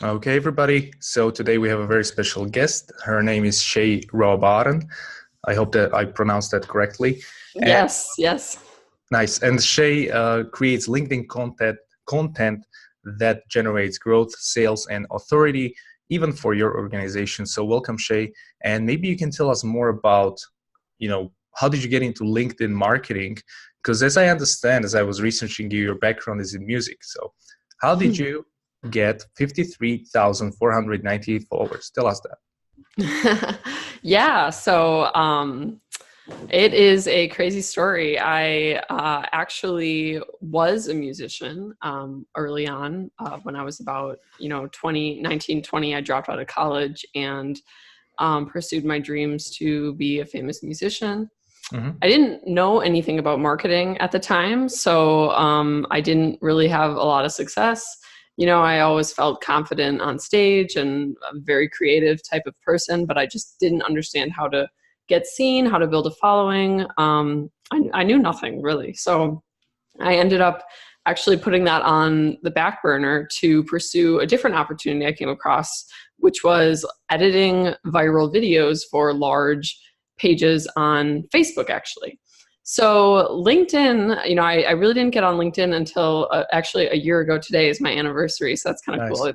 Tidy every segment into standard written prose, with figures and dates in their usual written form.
Okay, everybody. So today we have a very special guest. Her name is Shay Rowbottom. I hope that I pronounced that correctly. And Yes, yes. nice. And Shay creates LinkedIn content that generates growth, sales, and authority, even for your organization. So welcome, Shay. And maybe you can tell us more about, how did you get into LinkedIn marketing? Because as I understand, as I was researching you, your background is in music. So how did you get 53,498 followers? Tell us that. Yeah, so it is a crazy story. I actually was a musician early on when I was about, 19, 20. I dropped out of college and pursued my dreams to be a famous musician. Mm-hmm. I didn't know anything about marketing at the time, so I didn't really have a lot of success. I always felt confident on stage and a very creative type of person, but I just didn't understand how to get seen, how to build a following. I knew nothing really. So I ended up actually putting that on the back burner to pursue a different opportunity I came across, which was editing viral videos for large pages on Facebook, actually. So LinkedIn, I really didn't get on LinkedIn until actually a year ago today is my anniversary. So that's kind of Nice. cool.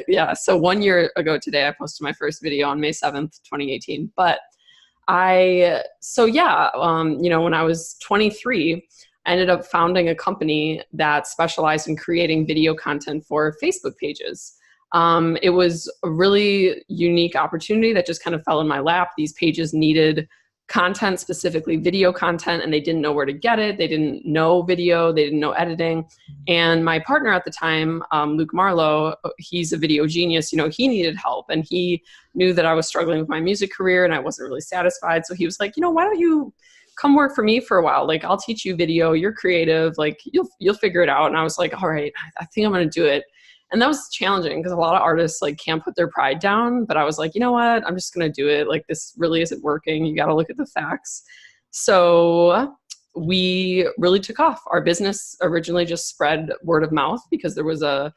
Yeah. So 1 year ago today, I posted my first video on May 7th, 2018. But when I was 23, I ended up founding a company that specialized in creating video content for Facebook pages. It was a really unique opportunity that just kind of fell in my lap. These pages needed content, specifically video content, and they didn't know where to get it. They didn't know video, they didn't know editing. And my partner at the time, Luke Marlowe, he's a video genius. He needed help, and he knew that I was struggling with my music career and I wasn't really satisfied. So he was like, why don't you come work for me for a while? Like, I'll teach you video, you're creative, like you'll figure it out. And I was like, all right, I think I'm going to do it. And that was challenging because a lot of artists can't put their pride down, but I was like, you know what, I'm just going to do it. Like, this really isn't working. You got to look at the facts. So we really took off. Our business originally just spread word of mouth because there was a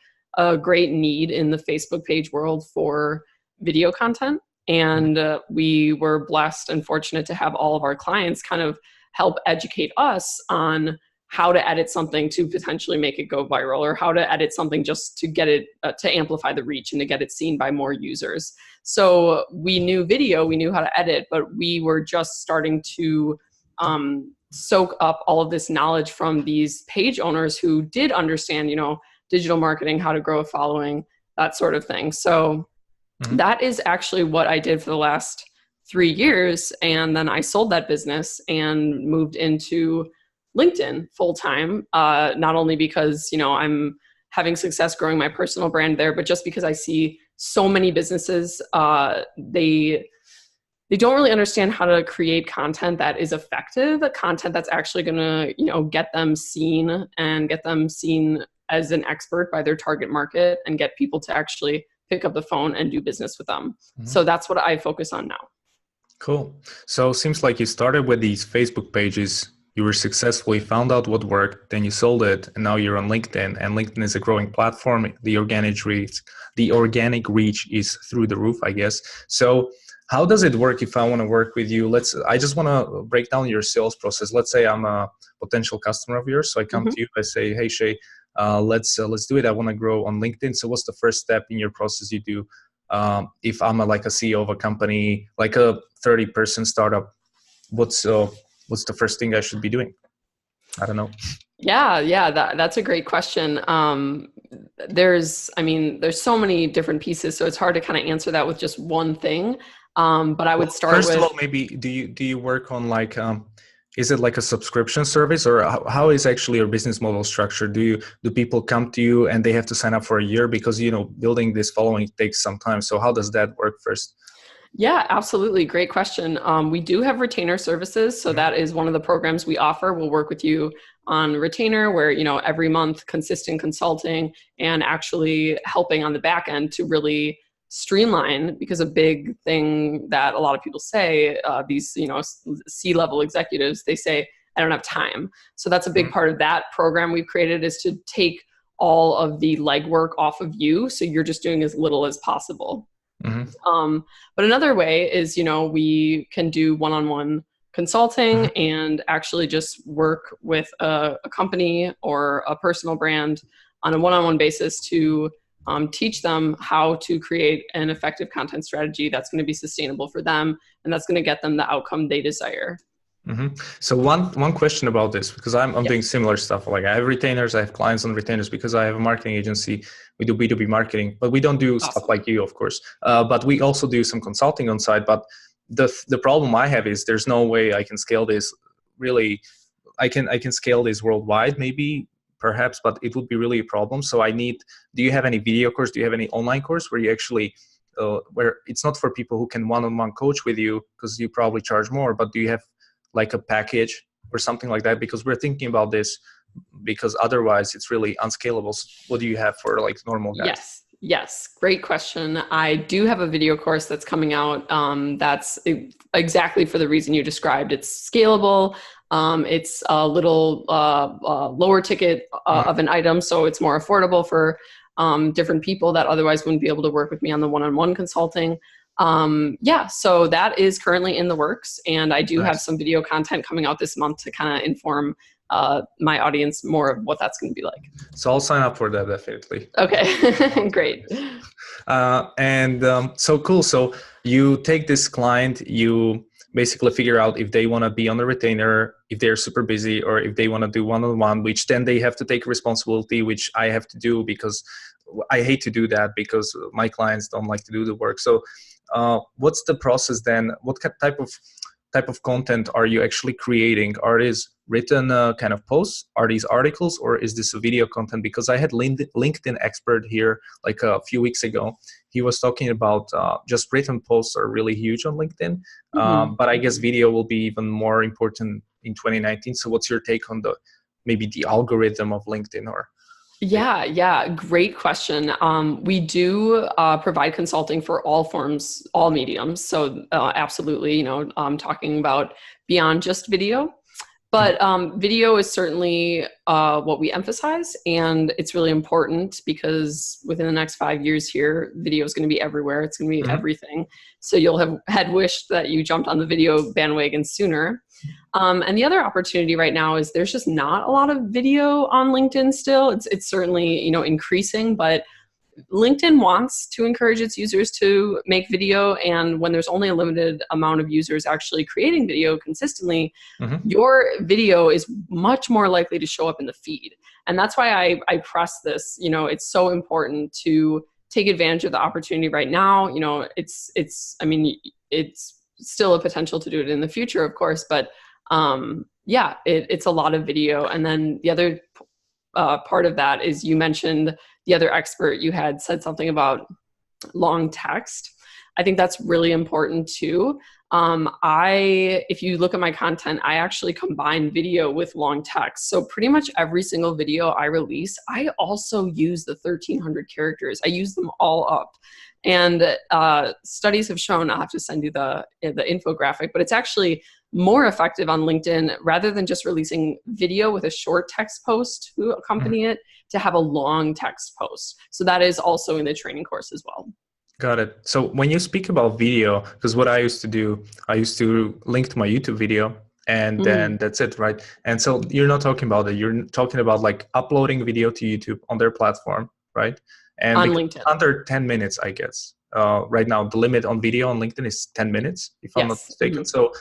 great need in the Facebook page world for video content. And we were blessed and fortunate to have all of our clients kind of help educate us on how to edit something to potentially make it go viral, or how to edit something just to get it to amplify the reach and to get it seen by more users. So we knew video, we knew how to edit, but we were just starting to soak up all of this knowledge from these page owners who did understand, digital marketing, how to grow a following, that sort of thing. So that is actually what I did for the last 3 years. And then I sold that business and moved into LinkedIn full time, not only because, I'm having success growing my personal brand there, but just because I see so many businesses, they don't really understand how to create content that is effective, content that's actually going to, get them seen and get them seen as an expert by their target market and get people to actually pick up the phone and do business with them. Mhm. So that's what I focus on now. Cool. So it seems like you started with these Facebook pages. You were successful, you found out what worked, then you sold it, and now you're on LinkedIn. And LinkedIn is a growing platform. The organic reach is through the roof, I guess. So how does it work if I want to work with you? I just want to break down your sales process. Let's say I'm a potential customer of yours. So I come to you, I say, hey, Shay, let's do it. I want to grow on LinkedIn. So what's the first step in your process you do? If I'm like a CEO of a company, like a 30-person startup, what's the first thing I should be doing? I don't know. Yeah, that's a great question. There's so many different pieces, so it's hard to kind of answer that with just one thing. But I Well, would start first of with, all, maybe do you work on like is it like a subscription service, or how is actually your business model structured? Do people come to you and they have to sign up for a year, because building this following takes some time. So how does that work first? yeah, absolutely. Great question. We do have retainer services. So that is one of the programs we offer. We'll work with you on retainer where, every month consistent consulting and actually helping on the back end to really streamline, because a big thing that a lot of people say, these, C-level executives, they say, I don't have time. So that's a big part of that program we've created, is to take all of the legwork off of you. So you're just doing as little as possible. But another way is, we can do one-on-one consulting and actually just work with a company or a personal brand on a one-on-one basis to teach them how to create an effective content strategy that's going to be sustainable for them and that's going to get them the outcome they desire. So one question about this, because I'm doing similar stuff. Like I have retainers, I have clients on retainers because I have a marketing agency. We do B2B marketing, but we don't do stuff like you, of course. But we also do some consulting on site. But the problem I have is there's no way I can scale this. Really, I can scale this worldwide, maybe, perhaps, but it would be really a problem. So do you have any video course? Do you have any online course where you actually, where it's not for people who can one-on-one coach with you because you probably charge more, but do you have like a package or something like that? Because we're thinking about this because otherwise it's really unscalable. So what do you have for like normal guys? Yes. Great question. I do have a video course that's coming out. That's exactly for the reason you described. It's scalable. It's a little lower ticket of an item. So it's more affordable for different people that otherwise wouldn't be able to work with me on the one-on-one consulting. So that is currently in the works, and I do have some video content coming out this month to kind of inform my audience more of what that's going to be like. So I'll sign up for that, definitely. Okay, great. So cool. So you take this client, you basically figure out if they want to be on the retainer, if they're super busy, or if they want to do one-on-one, which then they have to take responsibility, which I have to do because I hate to do that because my clients don't like to do the work. So what's the process then? What type of content are you actually creating? Are these written kind of posts? Are these articles, or is this a video content? Because I had LinkedIn expert here like a few weeks ago. He was talking about just written posts are really huge on LinkedIn, but I guess video will be even more important in 2019. So what's your take on maybe the algorithm of LinkedIn? Or Yeah. Great question. We do provide consulting for all forms, all mediums. So absolutely, I'm talking about beyond just video. But video is certainly what we emphasize, and it's really important because within the next 5 years here, video is going to be everywhere. It's going to be everything. So you'll have had wished that you jumped on the video bandwagon sooner. And the other opportunity right now is there's just not a lot of video on LinkedIn still. It's certainly, increasing, but LinkedIn wants to encourage its users to make video, and when there's only a limited amount of users actually creating video consistently, your video is much more likely to show up in the feed. And that's why I press this. It's so important to take advantage of the opportunity right now. It's still a potential to do it in the future, of course, but it's a lot of video. And then the other part of that is you mentioned the other expert, you had said something about long text. I think that's really important too. If you look at my content, I actually combine video with long text. So pretty much every single video I release, I also use the 1,300 characters. I use them all up. And studies have shown, I'll have to send you the infographic, but it's actually more effective on LinkedIn rather than just releasing video with a short text post to accompany it, to have a long text post. So that is also in the training course as well. Got it. So when you speak about video, because what I used to do, I used to link to my YouTube video and then that's it, right? And so you're not talking about it. You're talking about like uploading video to YouTube on their platform, right? And on LinkedIn. Under 10 minutes, I guess. Right now, the limit on video on LinkedIn is 10 minutes, if I'm not mistaken. So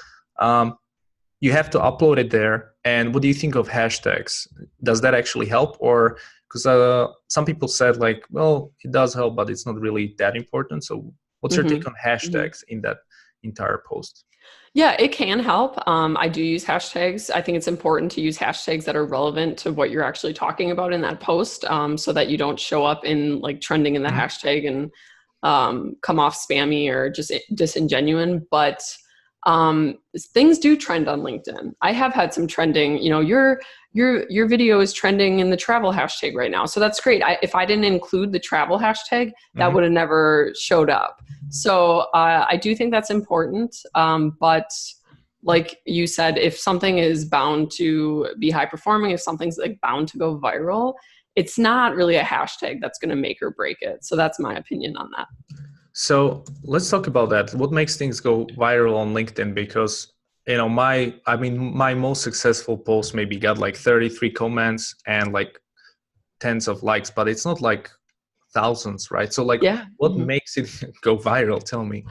you have to upload it there. And what do you think of hashtags? Does that actually help? Or because some people said like, well, it does help, but it's not really that important. So what's your take on hashtags in that entire post? Yeah, it can help. I do use hashtags. I think it's important to use hashtags that are relevant to what you're actually talking about in that post, so that you don't show up in like trending in the hashtag and come off spammy or just disingenuine. But things do trend on LinkedIn. I have had some trending, your video is trending in the travel hashtag right now. So that's great. If I didn't include the travel hashtag, that would have never showed up. So I do think that's important. But like you said, if something is bound to be high performing, if something's like bound to go viral, it's not really a hashtag that's going to make or break it. So that's my opinion on that. So let's talk about that. What makes things go viral on LinkedIn? Because my most successful post maybe got like 33 comments and like tens of likes, but it's not like thousands, right? So like, what makes it go viral? Tell me.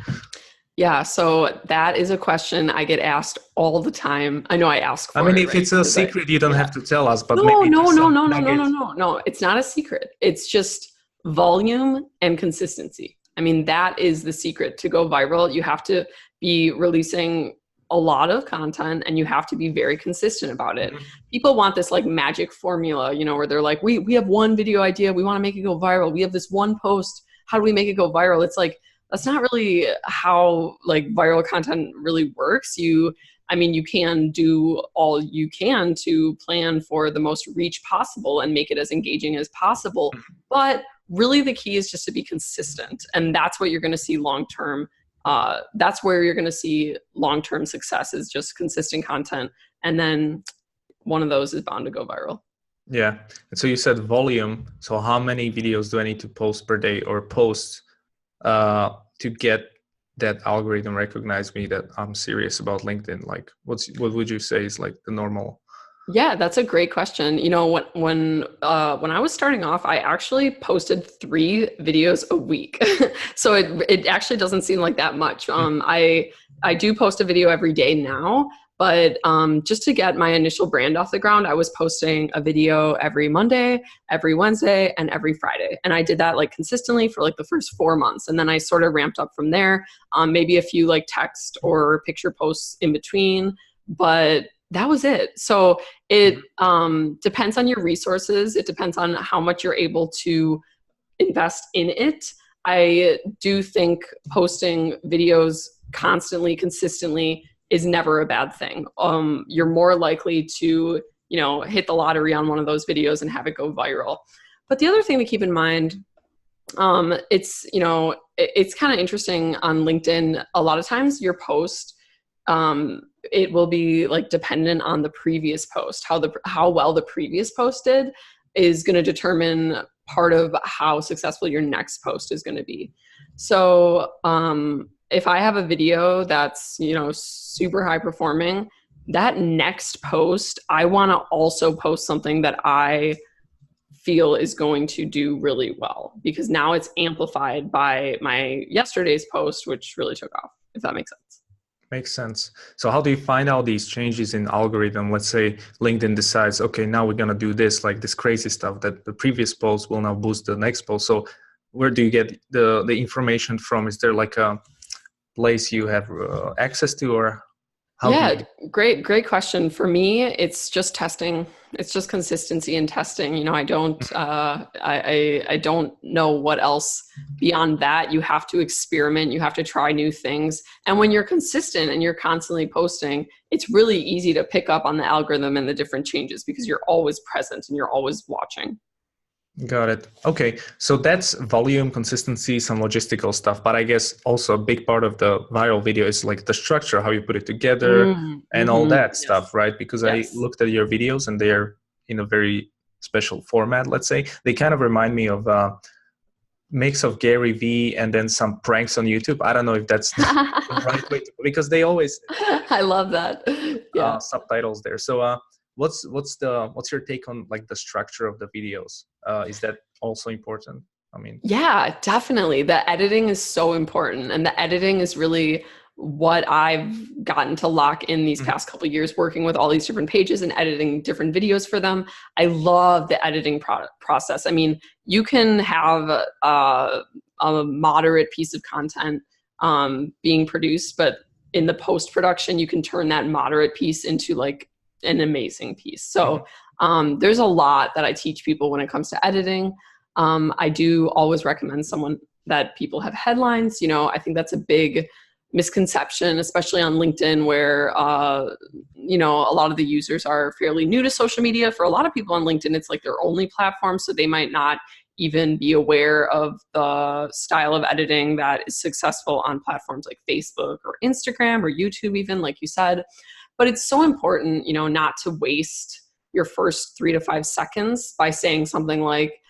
Yeah, so that is a question I get asked all the time. I know I ask for it. If it's a secret, you don't have to tell us, but no, maybe no. It's not a secret. It's just volume and consistency. I mean, that is the secret to go viral. You have to be releasing a lot of content and you have to be very consistent about it. People want this like magic formula, you know, where they're like, we have one video idea. We want to make it go viral. We have this one post. How do we make it go viral? It's like, that's not really how like viral content really works. You can do all you can to plan for the most reach possible and make it as engaging as possible. But really the key is just to be consistent. And that's what you're going to see long-term. That's where you're going to see long-term success, is just consistent content. And then one of those is bound to go viral. Yeah. And so you said volume. So how many videos do I need to post per day or post to get that algorithm recognize me that I'm serious about LinkedIn? Like what would you say is like the normal? Yeah, that's a great question. You know, when I was starting off, I actually posted 3 videos a week. So it actually doesn't seem like that much. I do post a video every day now, but just to get my initial brand off the ground, I was posting a video every Monday, every Wednesday, and every Friday. And I did that like consistently for like the first 4 months. And then I sort of ramped up from there, maybe a few like text or picture posts in between, but that was it. So it depends on your resources. It depends on how much you're able to invest in it. I do think posting videos constantly, consistently is never a bad thing. You're more likely to, you know, hit the lottery on one of those videos and have it go viral. But the other thing to keep in mind, it's kind of interesting on LinkedIn. A lot of times your post, it will be like dependent on the previous post. How well the previous post did is going to determine part of how successful your next post is going to be. So if I have a video that's, you know, super high performing, that next post, I want to also post something that I feel is going to do really well, because now it's amplified by my yesterday's post, which really took off, if that makes sense. Makes sense. So how do you find out these changes in algorithm? Let's say LinkedIn decides, okay, now we're going to do this, like this crazy stuff that the previous post will now boost the next post. So where do you get the information from? Is there like a place you have access to, or how? Great question. For me, it's just testing. It's just consistency and testing. You know, I don't know what else beyond that. You have to experiment. You have to try new things. And when you're consistent and you're constantly posting, it's really easy to pick up on the algorithm and the different changes, because you're always present and you're always watching. Got it. Okay. So that's volume, consistency, some logistical stuff. But I guess also a big part of the viral video is like the structure, how you put it together and all that stuff, right? Because I looked at your videos and they're in a very special format, let's say. They kind of remind me of a mix of Gary Vee and then some pranks on YouTube. I don't know if that's the right way, because they always... I love that. Yeah. Subtitles there. So what's your take on like the structure of the videos? Is that also important? I mean, yeah, definitely. The editing is so important, and the editing is really what I've gotten to lock in these past couple of years, working with all these different pages and editing different videos for them. I love the editing process. I mean, you can have a moderate piece of content being produced, but in the post-production, you can turn that moderate piece into like an amazing piece. So there's a lot that I teach people when it comes to editing. I do always recommend someone that people have headlines. You know, I think that's a big misconception, especially on LinkedIn, where, you know, a lot of the users are fairly new to social media. For a lot of people on LinkedIn, it's like their only platform. So they might not even be aware of the style of editing that is successful on platforms like Facebook or Instagram or YouTube, even like you said. But it's so important, you know, not to waste your first 3 to 5 seconds by saying something like,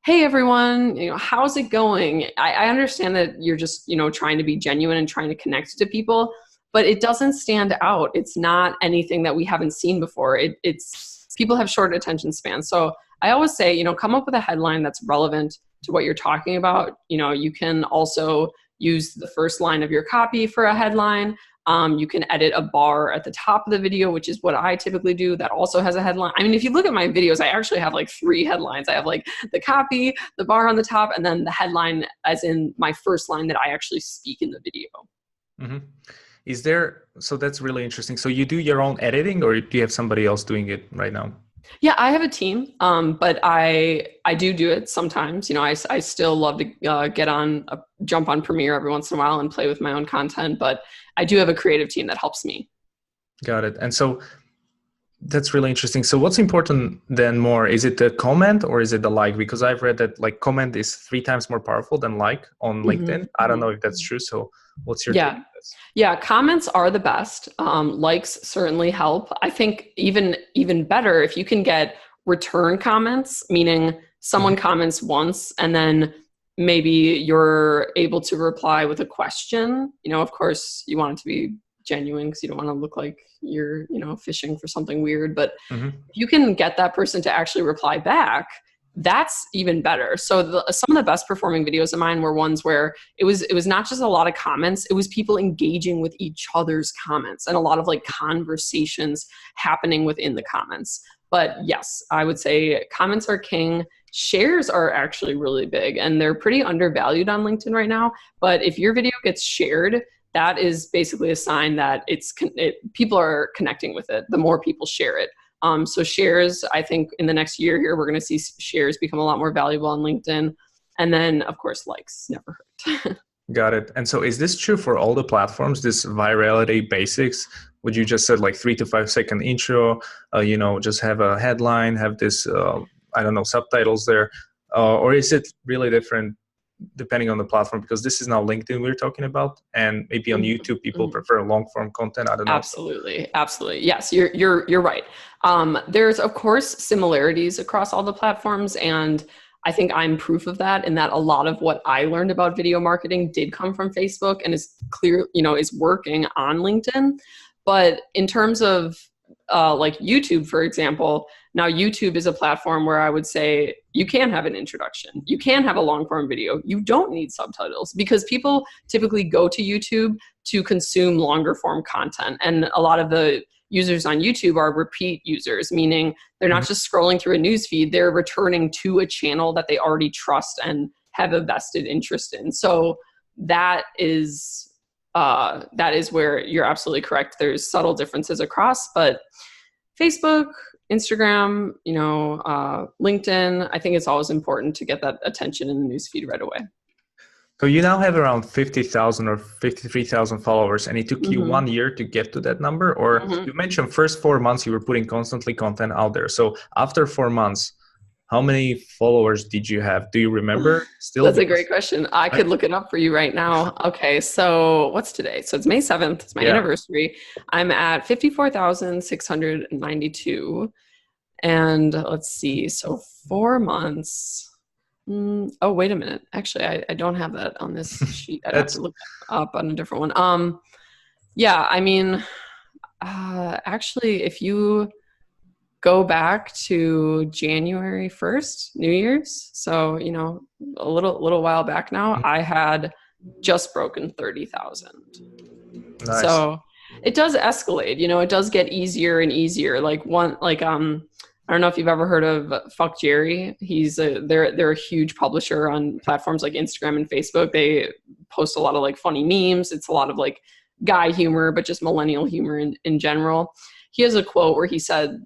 hey everyone, how's it going? I understand that you're just, trying to be genuine and trying to connect to people, but it doesn't stand out. It's not anything that we haven't seen before. It's people have short attention spans. So I always say, come up with a headline that's relevant to what you're talking about. You can also use the first line of your copy for a headline. You can edit a bar at the top of the video, which is what I typically do. That also has a headline. I mean, if you look at my videos, I actually have like 3 headlines. I have like the copy, the bar on the top, and then the headline as in my first line that I actually speak in the video. Mm-hmm. So that's really interesting. So you do your own editing, or do you have somebody else doing it right now? Yeah, I have a team, but I do it sometimes. I still love to jump on Premiere every once in a while and play with my own content, but I do have a creative team that helps me. Got it. And so that's really interesting. So what's important then more? Is it the comment or is it the like? Because I've read that like comment is 3 times more powerful than like on LinkedIn. I don't know if that's true. So what's your take on this? Yeah, comments are the best. Likes certainly help. I think even better if you can get return comments, meaning someone comments once and then maybe you're able to reply with a question. Of course, you want it to be genuine because you don't want to look like you're, fishing for something weird. But if you can get that person to actually reply back, that's even better. So some of the best performing videos of mine were ones where it was not just a lot of comments, it was people engaging with each other's comments and a lot of like conversations happening within the comments. But yes, I would say comments are king. Shares are actually really big and they're pretty undervalued on LinkedIn right now. But if your video gets shared, that is basically a sign that people are connecting with it. The more people share it. So shares, I think in the next year here, we're going to see shares become a lot more valuable on LinkedIn. And then of course, likes never hurt. Got it. And so is this true for all the platforms, this virality basics? Would you just said like 3 to 5 second intro, just have a headline, have this, subtitles there, or is it really different depending on the platform? Because this is now LinkedIn we're talking about, and maybe on YouTube people prefer long form content. I don't know. Absolutely. Yes, you're right. There's of course similarities across all the platforms, and I think I'm proof of that in that a lot of what I learned about video marketing did come from Facebook and is clear, is working on LinkedIn. But in terms of like YouTube, for example, now YouTube is a platform where I would say you can have an introduction. You can have a long form video. You don't need subtitles because people typically go to YouTube to consume longer form content. And a lot of the users on YouTube are repeat users, meaning they're not just scrolling through a news feed, they're returning to a channel that they already trust and have a vested interest in. So that is where you're absolutely correct. There's subtle differences across, but Facebook, Instagram, LinkedIn, I think it's always important to get that attention in the newsfeed right away. So you now have around 50,000 or 53,000 followers, and it took you 1 year to get to that number? Or you mentioned first 4 months you were putting constantly content out there. So after 4 months, how many followers did you have? Do you remember still? That's a great question. I could look it up for you right now. Okay, so what's today? So it's May 7th. It's my anniversary. I'm at 54,692. And let's see. So 4 months. Oh, wait a minute. Actually, I don't have that on this sheet. I'd have to look up on a different one. Yeah, I mean, actually, if you go back to January 1st, New Year's. So, a little while back now, I had just broken 30,000. Nice. So it does escalate, it does get easier and easier. I don't know if you've ever heard of Fuck Jerry. They're a huge publisher on platforms like Instagram and Facebook. They post a lot of like funny memes. It's a lot of like guy humor, but just millennial humor in general. He has a quote where he said,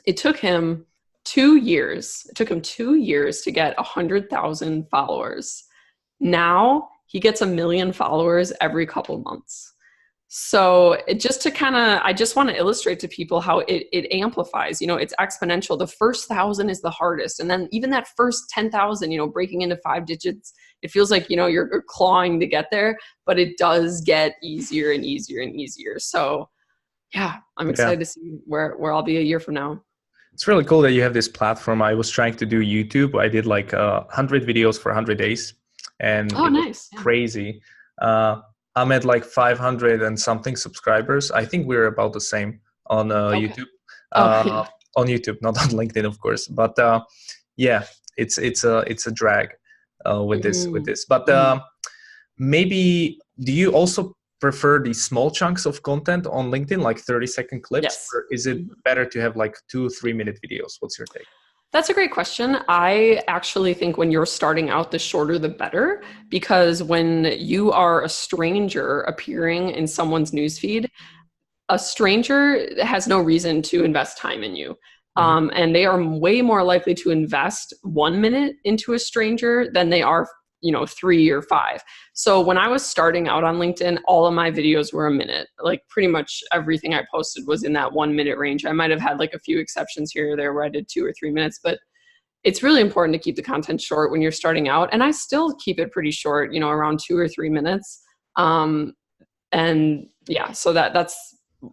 it took him 2 years. It took him 2 years to get 100,000 followers. Now he gets 1 million followers every couple months. So I just want to illustrate to people how it amplifies, it's exponential. The first 1,000 is the hardest. And then even that first 10,000, breaking into 5 digits, it feels like, you're clawing to get there, but it does get easier and easier and easier. So yeah, I'm excited to see where I'll be a year from now. It's really cool that you have this platform. I was trying to do YouTube. I did like 100 videos for 100 days, and Oh, it was nice. Yeah. crazy. I'm at like 500 and something subscribers. I think we're about the same on Okay. YouTube. Oh, yeah. On YouTube, not on LinkedIn, of course. But yeah, it's a drag with this. But maybe do you also prefer these small chunks of content on LinkedIn, like 30-second clips? Yes. Or is it better to have like 2-3 minute videos? What's your take? That's a great question. I actually think when you're starting out, the shorter the better, because when you are a stranger appearing in someone's newsfeed, a stranger has no reason to invest time in you. And they are way more likely to invest 1 minute into a stranger than they are 3 or 5. So when I was starting out on LinkedIn, all of my videos were a minute. Like pretty much everything I posted was in that 1 minute range. I might have had like a few exceptions here or there where I did 2 or 3 minutes, but it's really important to keep the content short when you're starting out. And I still keep it pretty short, around 2 or 3 minutes. And yeah, so that's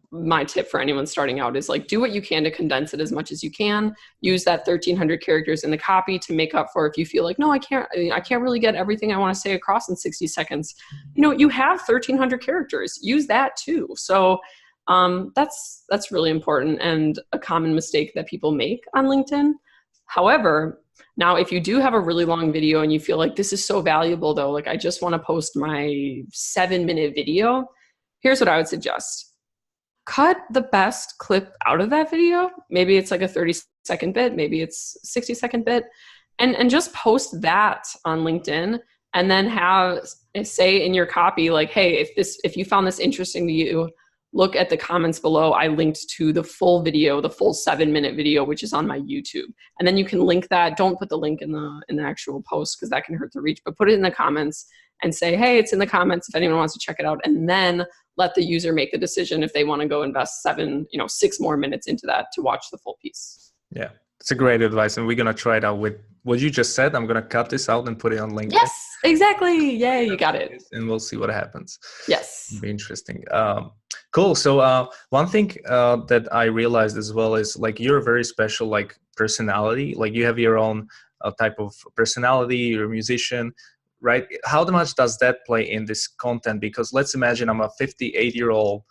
my tip for anyone starting out is like, do what you can to condense it as much as you can. Use that 1,300 characters in the copy to make up for if you feel like, no, I can't really get everything I want to say across in 60 seconds. You have 1,300 characters. Use that too. So that's really important and a common mistake that people make on LinkedIn. However, now if you do have a really long video and you feel like this is so valuable though, like I just want to post my 7-minute video, here's what I would suggest. Cut the best clip out of that video. Maybe it's like a 30-second bit, maybe it's 60-second bit, and just post that on LinkedIn, and then say in your copy like, hey, if you found this interesting to you, look at the comments below. I linked to the full video, the full 7-minute video, which is on my YouTube. And then you can link that. Don't put the link in the actual post because that can hurt the reach, but put it in the comments and say, hey, it's in the comments if anyone wants to check it out. And then let the user make the decision if they want to go invest 6 more minutes into that to watch the full piece. Yeah, it's a great advice. And we're going to try it out with what you just said. I'm going to cut this out and put it on LinkedIn. Yes, exactly. Yay, you got it. And we'll see what happens. Yes. It'll be interesting. Cool. So one thing that I realized as well is like you're a very special like personality. Like you have your own type of personality. You're a musician, right? How much does that play in this content? Because let's imagine I'm a 58-year-old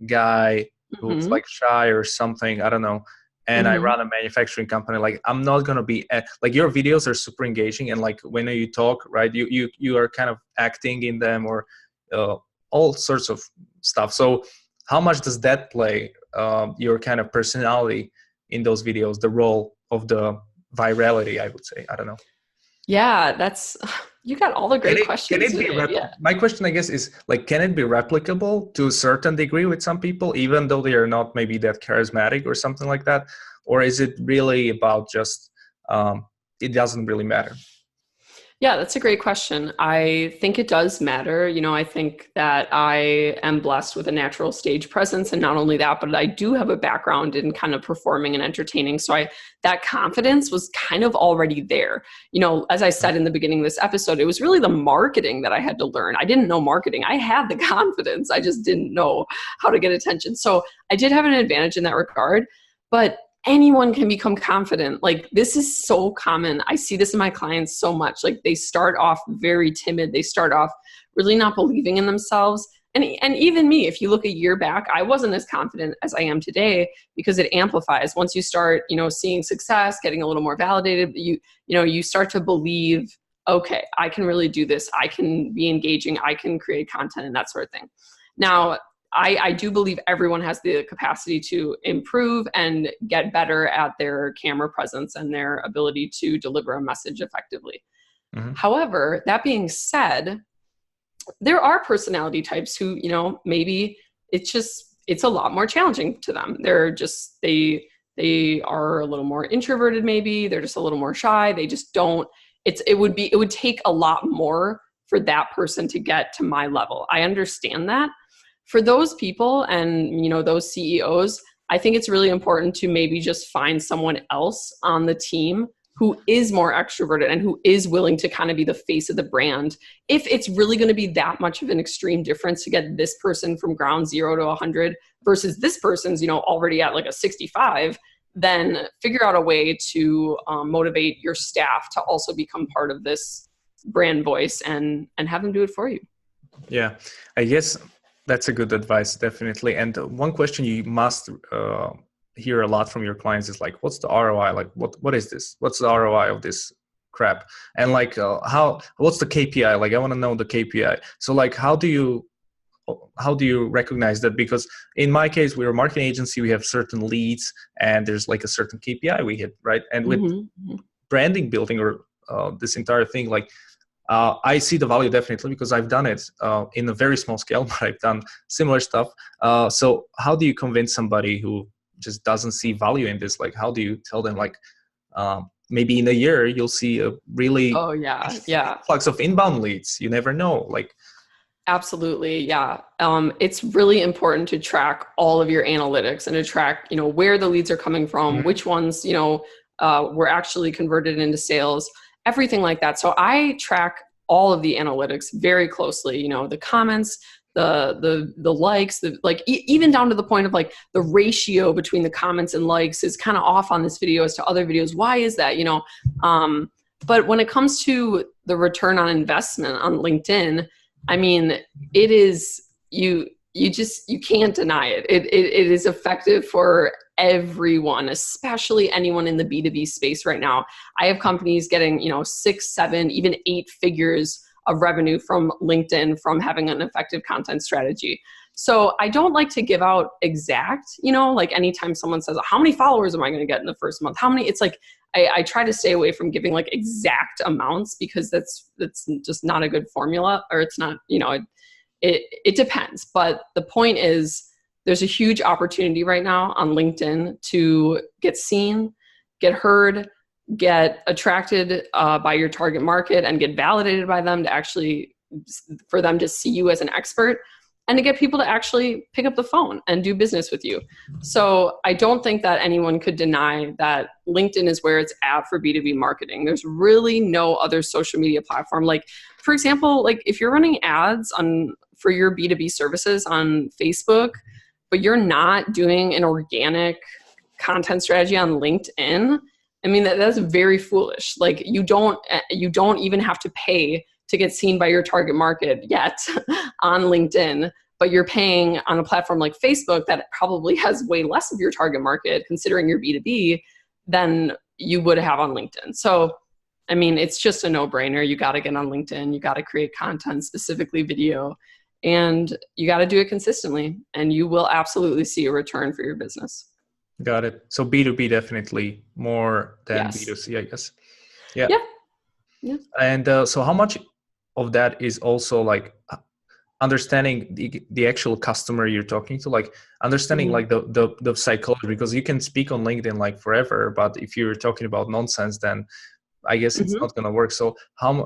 guy who's like shy or something. I don't know. And I run a manufacturing company. Like I'm not going to be like your videos are super engaging. And like when you talk, right, you are kind of acting in them or all sorts of stuff. So how much does that play your kind of personality in those videos, the role of the virality, I would say? I don't know. Yeah, you got all the great questions. My question, I guess, is like, can it be replicable to a certain degree with some people, even though they are not maybe that charismatic or something like that? Or is it really about just, it doesn't really matter? Yeah, that's a great question. I think it does matter. I think that I am blessed with a natural stage presence. And not only that, but I do have a background in kind of performing and entertaining. So that confidence was kind of already there. As I said in the beginning of this episode, it was really the marketing that I had to learn. I didn't know marketing. I had the confidence. I just didn't know how to get attention. So I did have an advantage in that regard. But anyone can become confident. Like this is so common. I see this in my clients so much. Like they start off very timid. They start off really not believing in themselves. And even me, if you look a year back, I wasn't as confident as I am today because it amplifies. Once you start, seeing success, getting a little more validated, you start to believe, okay, I can really do this. I can be engaging. I can create content and that sort of thing. Now, I do believe everyone has the capacity to improve and get better at their camera presence and their ability to deliver a message effectively. However, that being said, there are personality types who, maybe it's a lot more challenging to them. They are a little more introverted, maybe they're just a little more shy. They just don't, it would take a lot more for that person to get to my level. I understand that. For those people and, those CEOs, I think it's really important to maybe just find someone else on the team who is more extroverted and who is willing to kind of be the face of the brand. If it's really going to be that much of an extreme difference to get this person from ground zero to 100 versus this person's, already at like a 65, then figure out a way to motivate your staff to also become part of this brand voice and have them do it for you. Yeah, I guess that's a good advice, definitely. And one question you must hear a lot from your clients is like, what's the ROI? Like, what is this? What's the ROI of this crap? And like, what's the KPI? Like, I want to know the KPI. So like, how do you recognize that? Because in my case, we're a marketing agency, we have certain leads and there's like a certain KPI we hit, right? And with branding building or this entire thing, like, I see the value definitely because I've done it in a very small scale, but I've done similar stuff. So how do you convince somebody who just doesn't see value in this? Like, how do you tell them, like, maybe in a year you'll see a really influx of inbound leads? You never know. Like, absolutely. Yeah. It's really important to track all of your analytics and to track, where the leads are coming from, which ones, were actually converted into sales, everything like that. So I track all of the analytics very closely, the comments, the likes, even down to the point of like the ratio between the comments and likes is kind of off on this video as to other videos. Why is that? But when it comes to the return on investment on LinkedIn, I mean, it is, you can't deny it. It is effective for everyone, especially anyone in the B2B space right now. I have companies getting, 6, 7, even 8 figures of revenue from LinkedIn from having an effective content strategy. So I don't like to give out exact, like anytime someone says, how many followers am I going to get in the first month? How many? It's like, I try to stay away from giving like exact amounts because that's just not a good formula, or it's not, it depends. But the point is, there's a huge opportunity right now on LinkedIn to get seen, get heard, get attracted by your target market and get validated by them for them to see you as an expert, and to get people to actually pick up the phone and do business with you. So I don't think that anyone could deny that LinkedIn is where it's at for B2B marketing. There's really no other social media platform. Like, for example, like if you're running ads for your B2B services on Facebook, but you're not doing an organic content strategy on LinkedIn, I mean, that's very foolish. Like, you don't even have to pay to get seen by your target market yet on LinkedIn, but you're paying on a platform like Facebook that probably has way less of your target market, considering your B2B, than you would have on LinkedIn. So, I mean, it's just a no-brainer. You got to get on LinkedIn. You got to create content, specifically video, and you got to do it consistently, and you will absolutely see a return for your business. Got it. So B2B definitely more than B2C, I guess. Yeah. And so how much of that is also like understanding the actual customer you're talking to, like understanding like the psychology, because you can speak on LinkedIn like forever, but if you're talking about nonsense, then I guess it's not going to work. So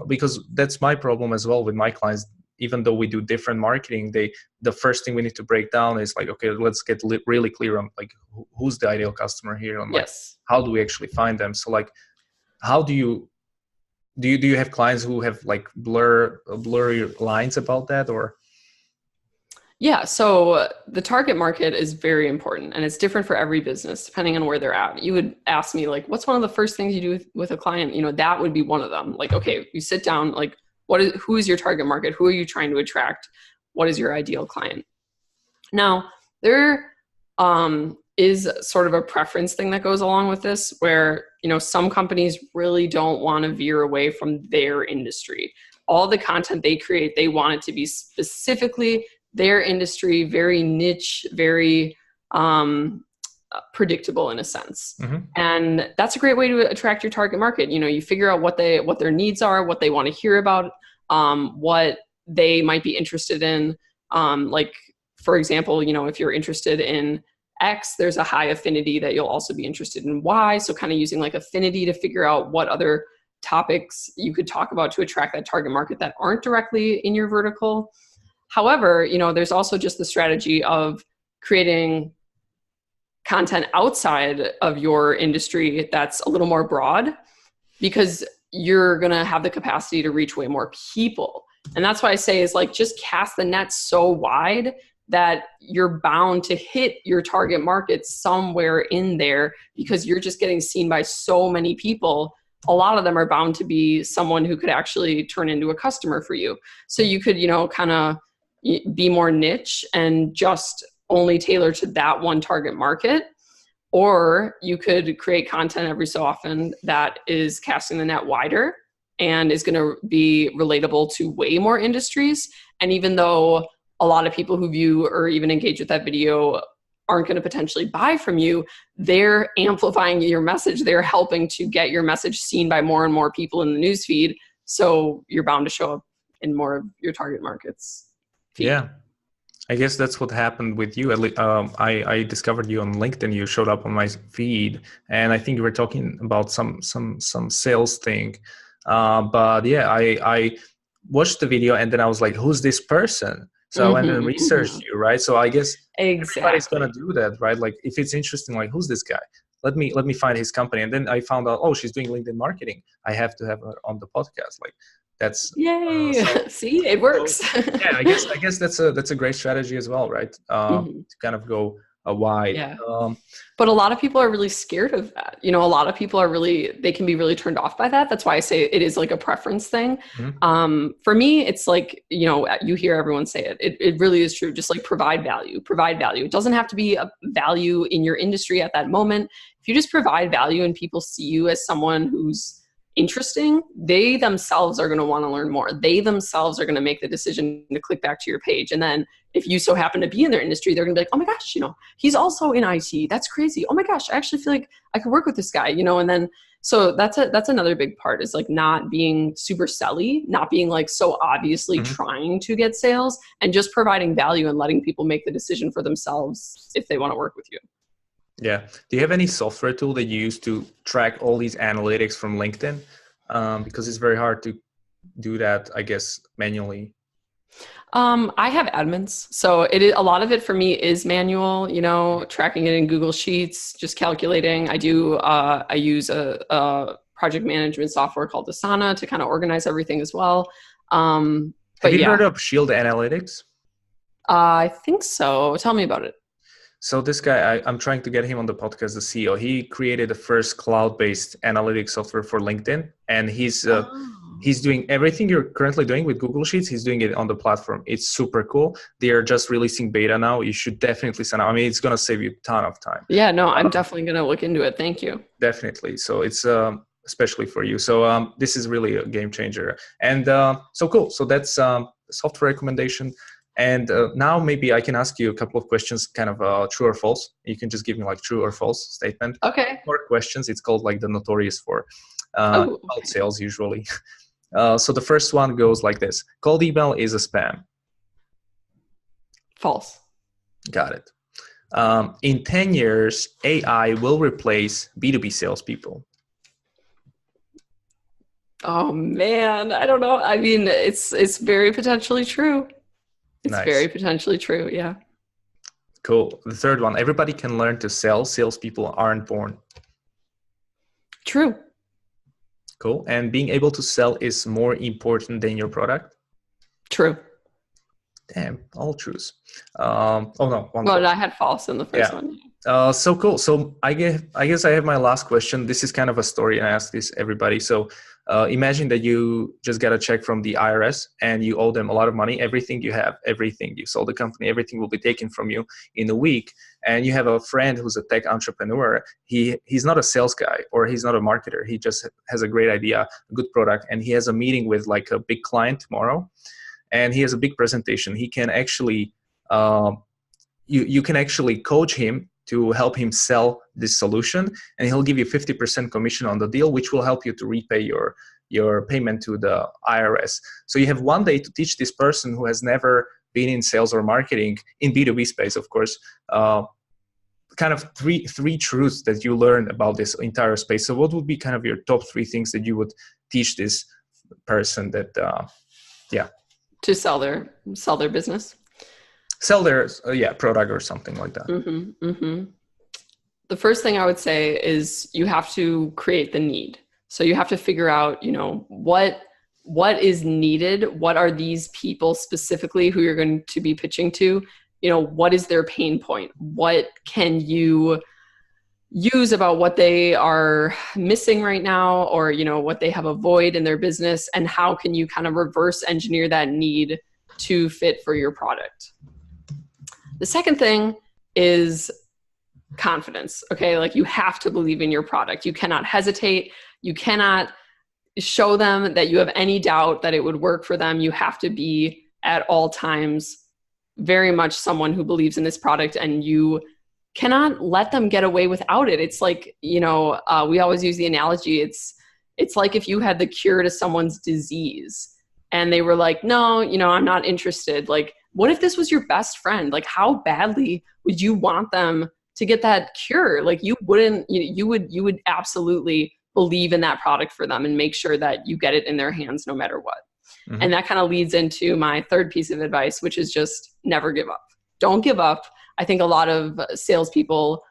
because that's my problem as well with my clients. Even though we do different marketing, the first thing we need to break down is like, okay, let's get really clear on like who's the ideal customer here, and like how do we actually find them. So like, how do you have clients who have like blurry lines about that, or? Yeah, so the target market is very important, and it's different for every business depending on where they're at. You would ask me like, what's one of the first things you do with a client? That would be one of them. Like, okay, you sit down, like, who is your target market? Who are you trying to attract? What is your ideal client? Now, there is sort of a preference thing that goes along with this, where, some companies really don't want to veer away from their industry. All the content they create, they want it to be specifically their industry, very niche, very predictable in a sense. And that's a great way to attract your target market. You figure out what their needs are, what they want to hear about, what they might be interested in. Like, for example, if you're interested in X, there's a high affinity that you'll also be interested in Y. So kind of using like affinity to figure out what other topics you could talk about to attract that target market that aren't directly in your vertical. However, there's also just the strategy of creating content outside of your industry that's a little more broad, because you're going to have the capacity to reach way more people. And that's why I say is like, just cast the net so wide that you're bound to hit your target market somewhere in there, because you're just getting seen by so many people. A lot of them are bound to be someone who could actually turn into a customer for you. So you could, kind of be more niche and just only tailor to that one target market. Or you could create content every so often that is casting the net wider and is going to be relatable to way more industries. And even though a lot of people who view or even engage with that video aren't going to potentially buy from you, they're amplifying your message. They're helping to get your message seen by more and more people in the newsfeed. So you're bound to show up in more of your target markets feed. Yeah. I guess that's what happened with you. I discovered you on LinkedIn. You showed up on my feed, and I think you were talking about some sales thing. But yeah, I watched the video, and then I was like, "Who's this person?" So I went and researched you, right? So I guess everybody's gonna do that, right? Like, if it's interesting, like, who's this guy? Let me find his company, and then I found out, oh, she's doing LinkedIn marketing. I have to have her on the podcast. Like, that's yay! See, it works. So, yeah, I guess that's a great strategy as well, right? To kind of go wide. Yeah. But a lot of people are really scared of that. A lot of people they can be really turned off by that. That's why I say it is like a preference thing. For me, it's like, you hear everyone say it. It really is true. Just like provide value. It doesn't have to be a value in your industry at that moment. If you just provide value and people see you as someone who's interesting, they themselves are going to want to learn more. They themselves are going to make the decision to click back to your page. And then if you so happen to be in their industry, they're going to be like, oh my gosh, he's also in IT. That's crazy. Oh my gosh, I actually feel like I could work with this guy, and then, so that's another big part, is like not being super selly, not being like so obviously trying to get sales, and just providing value and letting people make the decision for themselves if they want to work with you. Yeah. Do you have any software tool that you use to track all these analytics from LinkedIn? Because it's very hard to do that, I guess, manually. I have admins. So a lot of it for me is manual, tracking it in Google Sheets, just calculating. I use a project management software called Asana to kind of organize everything as well. Have you heard of Shield Analytics? I think so. Tell me about it. So this guy, I'm trying to get him on the podcast, the CEO. He created the first cloud-based analytics software for LinkedIn, and he's doing everything you're currently doing with Google Sheets. He's doing it on the platform. It's super cool. They are just releasing beta now. You should definitely sign up. I mean, it's going to save you a ton of time. Yeah, no, I'm definitely going to look into it. Thank you. Definitely. So it's especially for you. So this is really a game changer. And so cool. So that's software recommendation. And now maybe I can ask you a couple of questions, kind of true or false. You can just give me like true or false statement. Okay. 4 questions. It's called like the notorious 4 about sales usually. So the first one goes like this. Cold email is a spam. False. Got it. In 10 years, AI will replace B2B salespeople. Oh man, I don't know. I mean, it's very potentially true. It's nice. Very potentially true, yeah. Cool. The third one, everybody can learn to sell. Salespeople aren't born. True. Cool. And being able to sell is more important than your product. True. Damn, all truths. Oh no. Well, I had false in the first one. So cool. So I guess I have my last question. This is kind of a story, and I ask this everybody. So imagine that you just got a check from the IRS and you owe them a lot of money. Everything you have, everything you sold the company, everything will be taken from you in a week. And you have a friend who's a tech entrepreneur. He's not a sales guy or he's not a marketer. He just has a great idea, a good product, and he has a meeting with like a big client tomorrow. And he has a big presentation. He can actually, you can actually coach him to help him sell this solution, and he'll give you 50% commission on the deal, which will help you to repay your payment to the IRS. So you have one day to teach this person who has never been in sales or marketing, in B2B space, of course, kind of three truths that you learn about this entire space. So what would be kind of your top 3 things that you would teach this person that, to sell their business? Sell their product or something like that. The first thing I would say is you have to create the need. So you have to figure out, what is needed. What are these people specifically who you're going to be pitching to what is their pain point? What can you use about what they are missing right now, or, what they have a void in their business, and how can you kind of reverse engineer that need to fit for your product? The second thing is confidence. Okay. Like, you have to believe in your product. You cannot hesitate. You cannot show them that you have any doubt that it would work for them. You have to be at all times very much someone who believes in this product, and you cannot let them get away without it. It's like, we always use the analogy. It's like if you had the cure to someone's disease and they were like, no, I'm not interested. Like, what if this was your best friend? Like, how badly would you want them to get that cure? Like, you wouldn't, you would absolutely believe in that product for them and make sure that you get it in their hands no matter what. Mm-hmm. And that kind of leads into my third piece of advice, which is just never give up. Don't give up. I think a lot of salespeople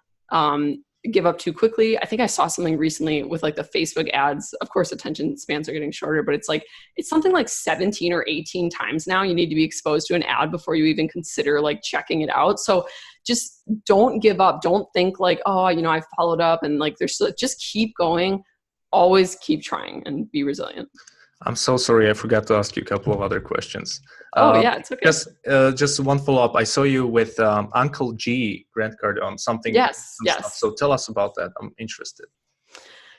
give up too quickly. I think I saw something recently with like the Facebook ads. Of course, attention spans are getting shorter, but it's something like 17 or 18 times now you need to be exposed to an ad before you even consider like checking it out. So just don't give up. Don't think like, oh, I followed up and like just keep going. Always keep trying and be resilient. I'm so sorry, I forgot to ask you a couple of other questions. Yeah, it's okay. Just one follow-up. I saw you with Uncle G, Grant Cardone, something. Yes. Stuff. So tell us about that. I'm interested.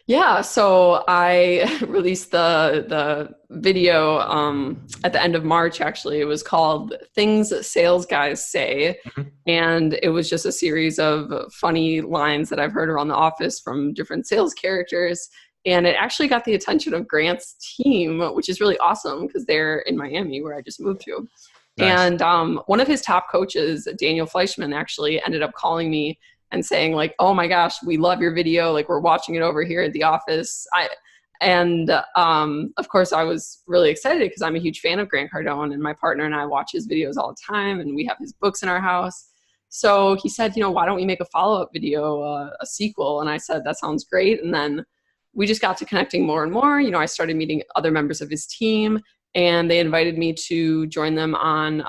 Yeah, so I released the video at the end of March, actually. It was called Things Sales Guys Say. Mm-hmm. And it was just a series of funny lines that I've heard around the office from different sales characters. And it actually got the attention of Grant's team, which is really awesome because they're in Miami, where I just moved to. Nice. And one of his top coaches, Daniel Fleischman, actually ended up calling me and saying like, oh my gosh, we love your video. Like, we're watching it over here at the office. Of course, I was really excited because I'm a huge fan of Grant Cardone, and my partner and I watch his videos all the time, and we have his books in our house. So he said, why don't we make a follow-up video, a sequel? And I said, that sounds great. And then we just got to connecting more and more. I started meeting other members of his team, and they invited me to join them on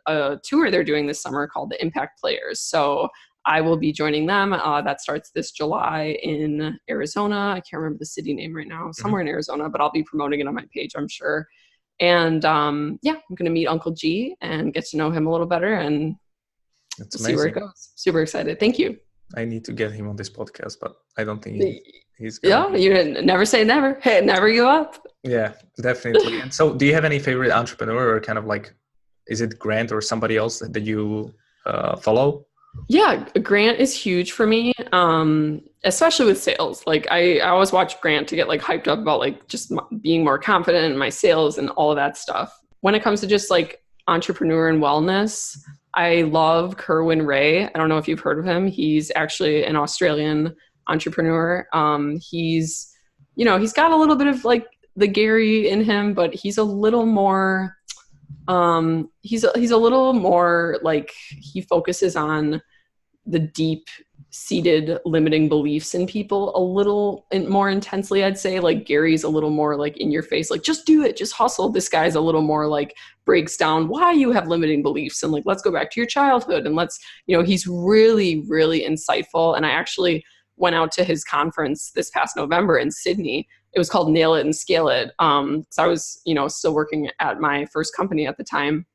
a tour they're doing this summer called the Impact Players. So I will be joining them. That starts this July in Arizona. I can't remember the city name right now, somewhere in Arizona, but I'll be promoting it on my page, I'm sure. And I'm going to meet Uncle G and get to know him a little better, and see where it goes. Super excited. Thank you. I need to get him on this podcast, but I don't think he's yeah, you never say never. Hey, never give up. Yeah, definitely. And so do you have any favorite entrepreneur, or kind of like, is it Grant or somebody else that you follow? Yeah, Grant is huge for me, especially with sales. Like, I always watch Grant to get like hyped up about like just being more confident in my sales and all of that stuff. When it comes to just like entrepreneur and wellness, I love Kerwin Rae. I don't know if you've heard of him. He's actually an Australian entrepreneur. He's got a little bit of like the Gary in him, but he's a little more, he's a little more like, he focuses on the deep-seated limiting beliefs in people a little more intensely, I'd say. Like, Gary's a little more like in your face, like, just do it, just hustle. This guy's a little more like breaks down why you have limiting beliefs, and like, let's go back to your childhood, and let's, he's really, really insightful. And I actually went out to his conference this past November in Sydney. It was called Nail It and Scale It. So I was, still working at my first company at the time.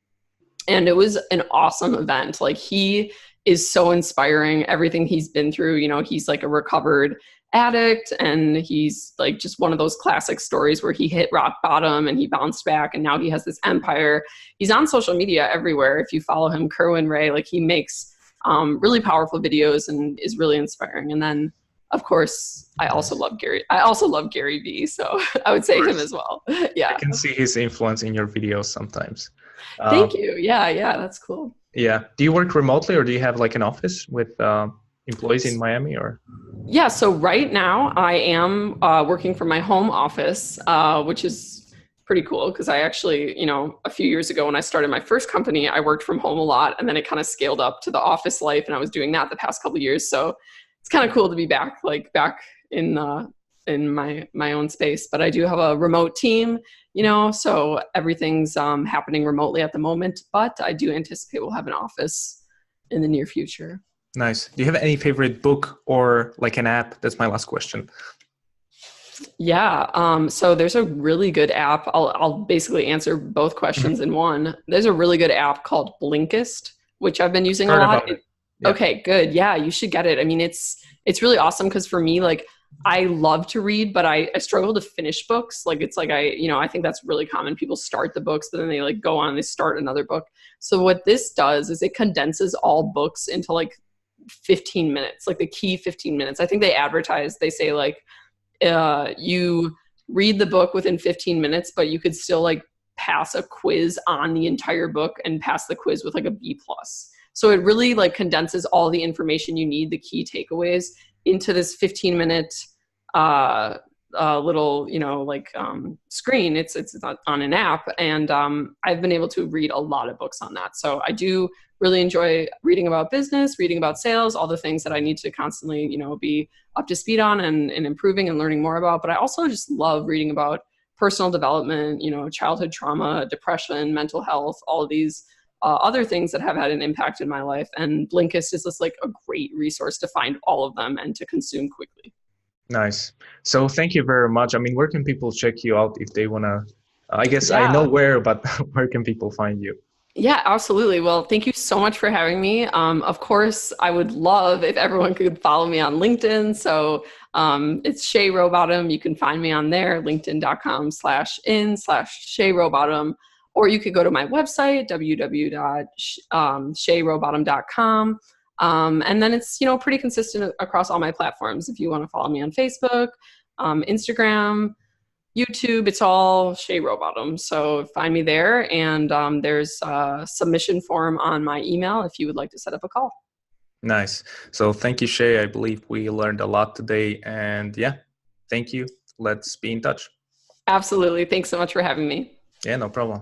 And it was an awesome event. Like, he is so inspiring, everything he's been through. He's like a recovered addict, and he's like just one of those classic stories where he hit rock bottom and he bounced back, and now he has this empire. He's on social media everywhere. If you follow him, Kerwin Rae, like, he makes really powerful videos and is really inspiring. And then, of course, I also love Gary Vee, so I would say him as well. Yeah, I can see his influence in your videos sometimes. Thank you. Yeah, that's cool. Yeah. Do you work remotely, or do you have like an office with employees in Miami, or? Yeah. So right now I am working from my home office, which is pretty cool because I actually, a few years ago when I started my first company, I worked from home a lot, and then it kind of scaled up to the office life, and I was doing that the past couple of years. So it's kind of cool to be back in my own space. But I do have a remote team, so everything's happening remotely at the moment. But I do anticipate we'll have an office in the near future. Nice. Do you have any favorite book or like an app? That's my last question. Yeah. So there's a really good app. I'll basically answer both questions in one. There's a really good app called Blinkist, which I've been using a Heard lot. about it. Yeah. Okay, good. Yeah, you should get it. I mean, it's really awesome because for me, like, I love to read, but I struggle to finish books. Like, it's like I think that's really common. People start the books, but then they like go on and they start another book. So what this does is it condenses all books into like 15 minutes, like the key 15 minutes. I think they say like, you read the book within 15 minutes, but you could still like pass a quiz on the entire book and pass the quiz with like a B+. So it really like condenses all the information you need, the key takeaways, into this 15-minute little, screen. It's on an app, and I've been able to read a lot of books on that. So I do really enjoy reading about business, reading about sales, all the things that I need to constantly, be up to speed on and improving and learning more about. But I also just love reading about personal development, childhood trauma, depression, mental health, all of these other things that have had an impact in my life. And Blinkist is just like a great resource to find all of them and to consume quickly. Nice. So thank you very much. I mean, where can people check you out if they want to? I guess Yeah. I know where, but where can people find you? Yeah, absolutely. Well, thank you so much for having me. Of course, I would love if everyone could follow me on LinkedIn. So it's Shay Rowbottom. You can find me on there, linkedin.com/in/Shay Rowbottom. Or you could go to my website, www.shayrowbottom.com. And then it's, pretty consistent across all my platforms. If you want to follow me on Facebook, Instagram, YouTube, it's all Shay Rowbottom. So find me there. And there's a submission form on my email if you would like to set up a call. Nice. So thank you, Shay. I believe we learned a lot today. And yeah, thank you. Let's be in touch. Absolutely. Thanks so much for having me. Yeah, no problem.